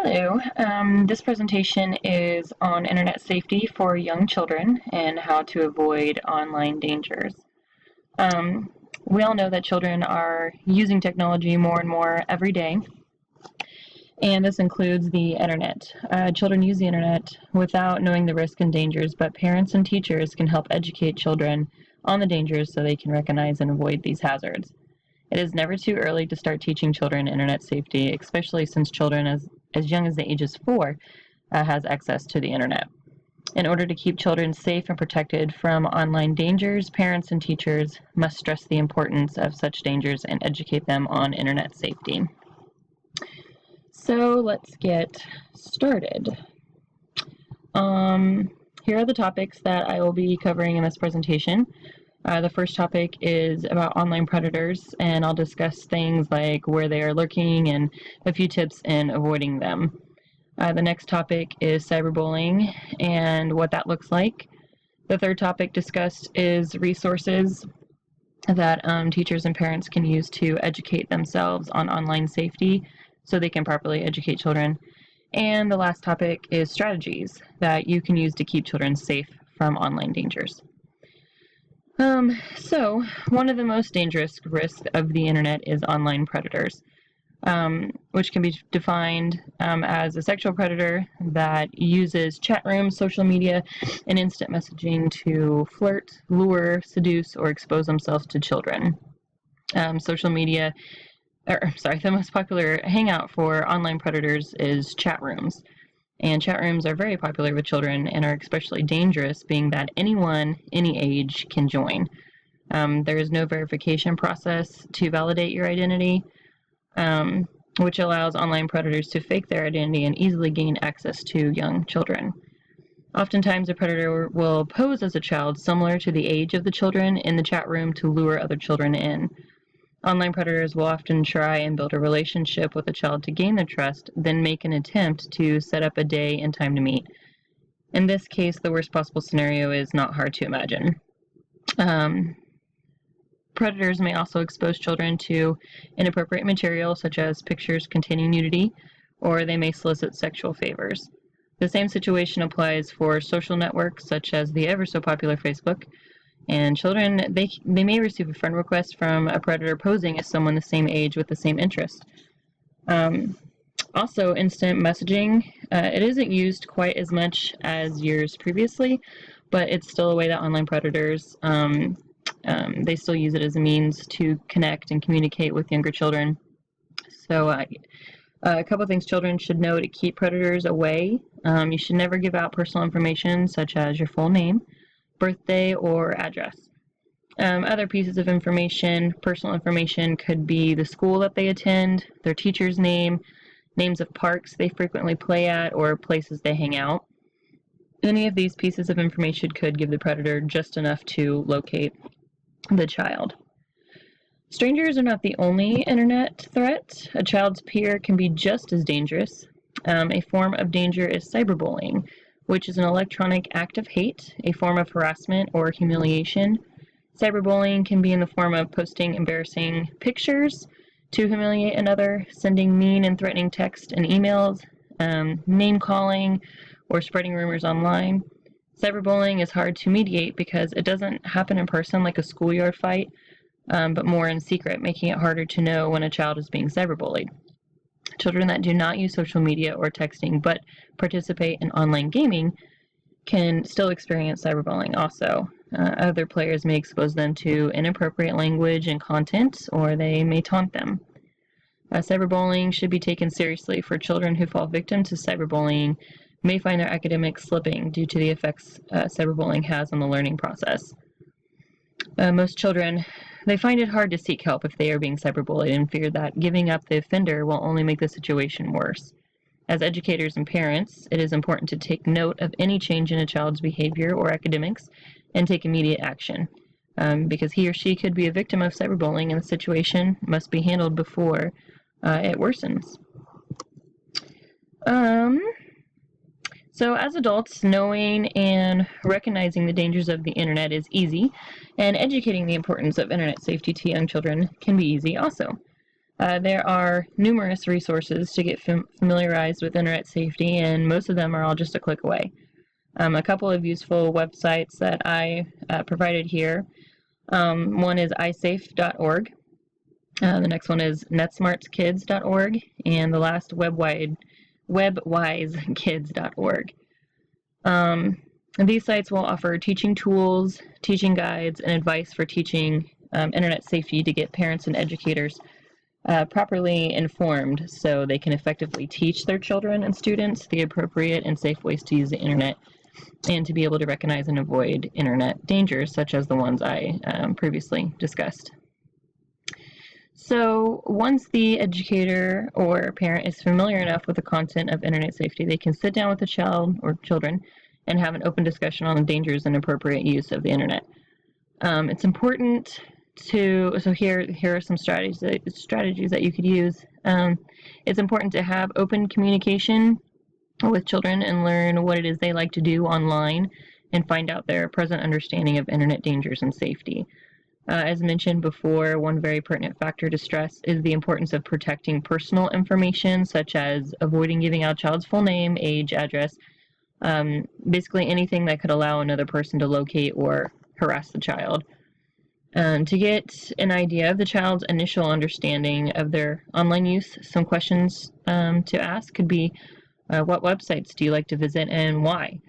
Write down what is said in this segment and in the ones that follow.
Hello, this presentation is on internet safety for young children and how to avoid online dangers. We all know that children are using technology more and more every day, and this includes the internet. Children use the internet without knowing the risks and dangers, but parents and teachers can help educate children on the dangers so they can recognize and avoid these hazards. It is never too early to start teaching children internet safety, especially since children as young as the age is 4 has access to the internet. In order to keep children safe and protected from online dangers, parents and teachers must stress the importance of such dangers and educate them on internet safety. So let's get started. Here are the topics that I will be covering in this presentation. The first topic is about online predators, and I'll discuss things like where they are lurking and a few tips in avoiding them. The next topic is cyberbullying and what that looks like. The third topic discussed is resources that teachers and parents can use to educate themselves on online safety so they can properly educate children. And the last topic is strategies that you can use to keep children safe from online dangers. So one of the most dangerous risks of the internet is online predators, which can be defined as a sexual predator that uses chat rooms, social media, and instant messaging to flirt, lure, seduce, or expose themselves to children. The most popular hangout for online predators is chat rooms. And chat rooms are very popular with children and are especially dangerous, being that anyone, any age, can join. There is no verification process to validate your identity, which allows online predators to fake their identity and easily gain access to young children. Oftentimes, a predator will pose as a child similar to the age of the children in the chat room to lure other children in. Online predators will often try and build a relationship with a child to gain their trust, then make an attempt to set up a day and time to meet. In this case, the worst possible scenario is not hard to imagine. Predators may also expose children to inappropriate material, such as pictures containing nudity, or they may solicit sexual favors. The same situation applies for social networks, such as the ever so popular Facebook. And children, they may receive a friend request from a predator posing as someone the same age with the same interest. Also, instant messaging, it isn't used quite as much as years previously, but it's still a way that online predators, they still use it as a means to connect and communicate with younger children. So a couple of things children should know to keep predators away. You should never give out personal information such as your full name, birthday, or address. Other pieces of information, personal information, could be the school that they attend, their teacher's name, names of parks they frequently play at, or places they hang out. Any of these pieces of information could give the predator just enough to locate the child. Strangers are not the only internet threat. A child's peer can be just as dangerous. A form of danger is cyberbullying, which is an electronic act of hate, a form of harassment or humiliation. Cyberbullying can be in the form of posting embarrassing pictures to humiliate another, sending mean and threatening text and emails, name-calling, or spreading rumors online. Cyberbullying is hard to mediate because it doesn't happen in person like a schoolyard fight, but more in secret, making it harder to know when a child is being cyberbullied. Children that do not use social media or texting but participate in online gaming can still experience cyberbullying also. Other players may expose them to inappropriate language and content, or they may taunt them. Cyberbullying should be taken seriously, for children who fall victim to cyberbullying may find their academics slipping due to the effects cyberbullying has on the learning process. Most children, they find it hard to seek help if they are being cyberbullied and fear that giving up the offender will only make the situation worse. As educators and parents, it is important to take note of any change in a child's behavior or academics and take immediate action, because he or she could be a victim of cyberbullying and the situation must be handled before it worsens. So as adults, knowing and recognizing the dangers of the internet is easy, and educating the importance of internet safety to young children can be easy also. There are numerous resources to get familiarized with internet safety, and most of them are all just a click away. A couple of useful websites that I provided here. One is iSafe.org. The next one is netsmartskids.org, and the last webwisekids.org. These sites will offer teaching tools, teaching guides, and advice for teaching internet safety to get parents and educators properly informed so they can effectively teach their children and students the appropriate and safe ways to use the internet and to be able to recognize and avoid internet dangers such as the ones I previously discussed. So once the educator or parent is familiar enough with the content of internet safety, they can sit down with the child or children and have an open discussion on the dangers and appropriate use of the internet. It's important to, so here are some strategies that you could use. It's important to have open communication with children and learn what it is they like to do online and find out their present understanding of internet dangers and safety. As mentioned before, one very pertinent factor to stress is the importance of protecting personal information, such as avoiding giving out a child's full name, age, address, basically anything that could allow another person to locate or harass the child. To get an idea of the child's initial understanding of their online use, some questions to ask could be, what websites do you like to visit and why?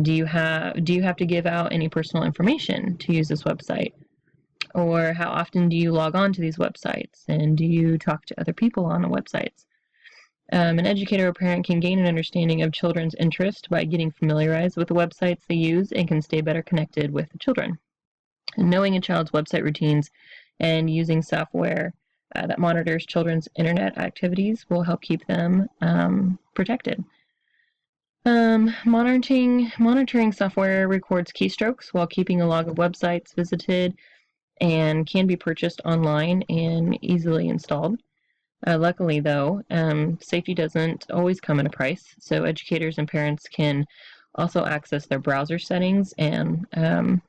Do you have to give out any personal information to use this website? Or how often do you log on to these websites? And do you talk to other people on the websites? An educator or parent can gain an understanding of children's interest by getting familiarized with the websites they use and can stay better connected with the children. And knowing a child's website routines and using software that monitors children's internet activities will help keep them protected. Monitoring software records keystrokes while keeping a log of websites visited and can be purchased online and easily installed. Luckily, though, safety doesn't always come at a price, so educators and parents can also access their browser settings and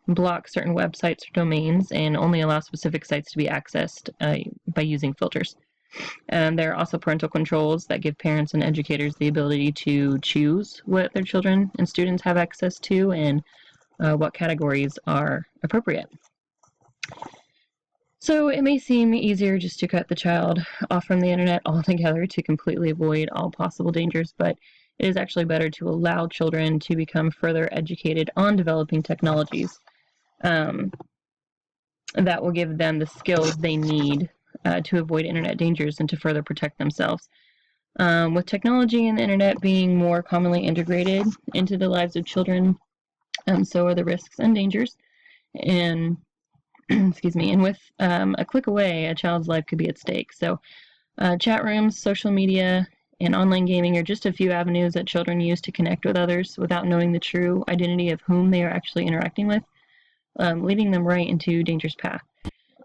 block certain websites or domains and only allow specific sites to be accessed by using filters. There are also parental controls that give parents and educators the ability to choose what their children and students have access to and what categories are appropriate. So it may seem easier just to cut the child off from the internet altogether to completely avoid all possible dangers, but it is actually better to allow children to become further educated on developing technologies that will give them the skills they need to avoid internet dangers and to further protect themselves. With technology and the internet being more commonly integrated into the lives of children, so are the risks and dangers. And excuse me, and with a click away, a child's life could be at stake. So chat rooms, social media, and online gaming are just a few avenues that children use to connect with others without knowing the true identity of whom they are actually interacting with, leading them right into dangerous path.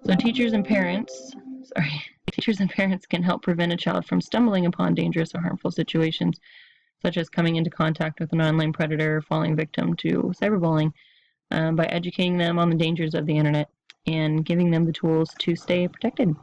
So teachers and parents can help prevent a child from stumbling upon dangerous or harmful situations, such as coming into contact with an online predator or falling victim to cyberbullying, by educating them on the dangers of the internet and giving them the tools to stay protected.